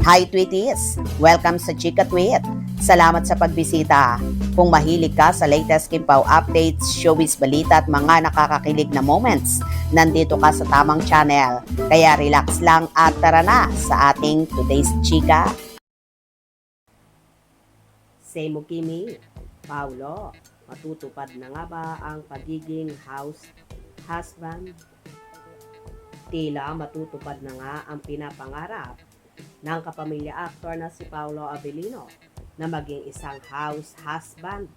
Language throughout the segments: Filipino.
Hi Tweeties! Welcome sa Chika Tweet. Salamat sa pagbisita. Kung mahilig ka sa latest Kim Pao updates, showbiz balita at mga nakakakilig na moments, nandito ka sa tamang channel. Kaya relax lang at tara na sa ating today's Chika. Semo Kimi, Paulo, matutupad na nga ba ang pagiging husband? Tila matutupad na nga ang pinapangarap ng kapamilya actor na si Paolo Abilino na maging isang husband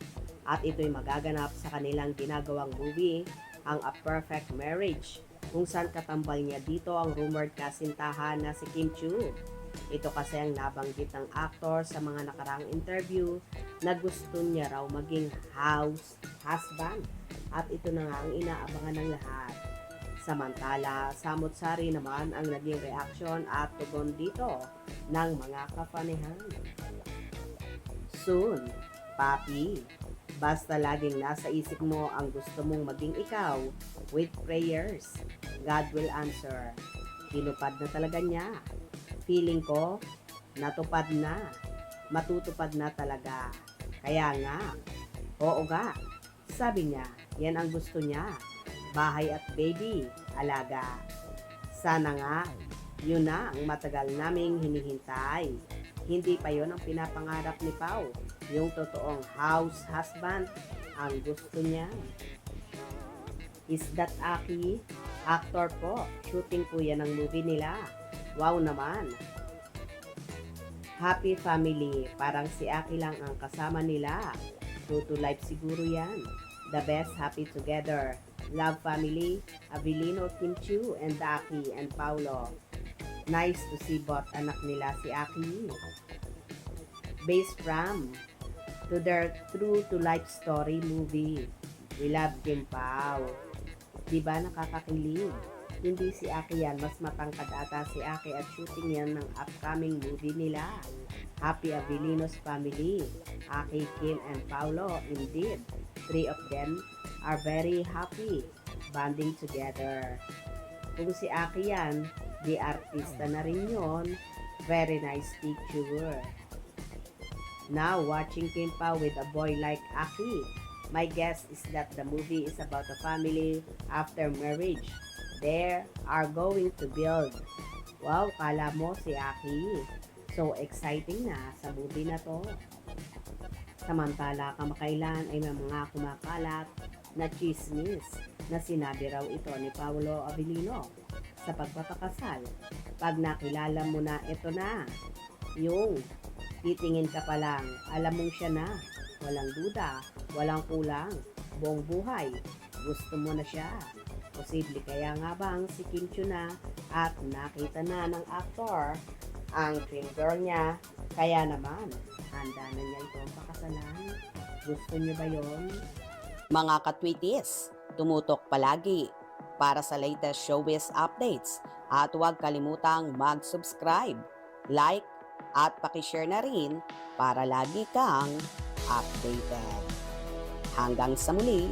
at ito'y magaganap sa kanilang ginagawang movie, ang A Perfect Marriage, kung saan katambal niya dito ang rumored kasintahan na si Kim Chiu. Ito kasi ang nabanggit ng actor sa mga nakaraang interview na gusto niya raw maging husband at ito na nga ang inaabangan ng lahat. Samantala, samot-sari naman ang naging reaksyon at tugon dito ng mga kapanihan. Soon, papi, basta laging nasa isip mo ang gusto mong maging ikaw, with prayers, God will answer. Tinupad na talaga niya. Feeling ko, natupad na. Matutupad na talaga. Kaya nga, oo nga, sabi niya, yan ang gusto niya. Bahay at baby, alaga. Sana nga, yun na ang matagal naming hinihintay. Hindi pa yun ang pinapangarap ni Pao. Yung totoong husband ang gusto niya. Is that Aki? Actor po. Shooting po yan ang movie nila. Wow naman. Happy family. Parang si Aki lang ang kasama nila. True to life siguro yan. The best happy together. Love family, Abilino, Kim Chiu, and Aki and Paulo. Nice to see both anak nila si Aki. Based from to their true to life story movie. We love Kim Pao. Diba nakakakilig? Hindi si Aki yan, mas matangkad ata si Aki at shooting yan ng upcoming movie nila. Happy Abilino's family, Aki, Kim, and Paulo. Indeed, three of them are very happy bonding together. Kung si Aki yan, di artista na rin yun. Very nice picture. Now, watching Kim Pao with a boy like Aki. My guess is that the movie is about a family after marriage. They are going to build. Wow, kala mo si Aki. So exciting na sa movie na to. Samantala, kamakailan ay may mga kumakalat na chismis na sinabi raw ito ni Paolo Abilino sa pagpapakasal. Pag nakilala mo na, ito na. Yung titingin ka pa lang, alam mong siya na. Walang duda, walang kulang, buong buhay. Gusto mo na siya. Posible kaya nga bang si Kim Chiu na at nakita na ng aktor ang dream girl niya. Kaya naman, handa na niya itong pakasalan. Gusto niyo ba yon? Mga katwitis, tumutok palagi para sa latest showbiz updates at huwag kalimutang mag-subscribe, like at pakishare na rin para lagi kang updated. Hanggang sa muli!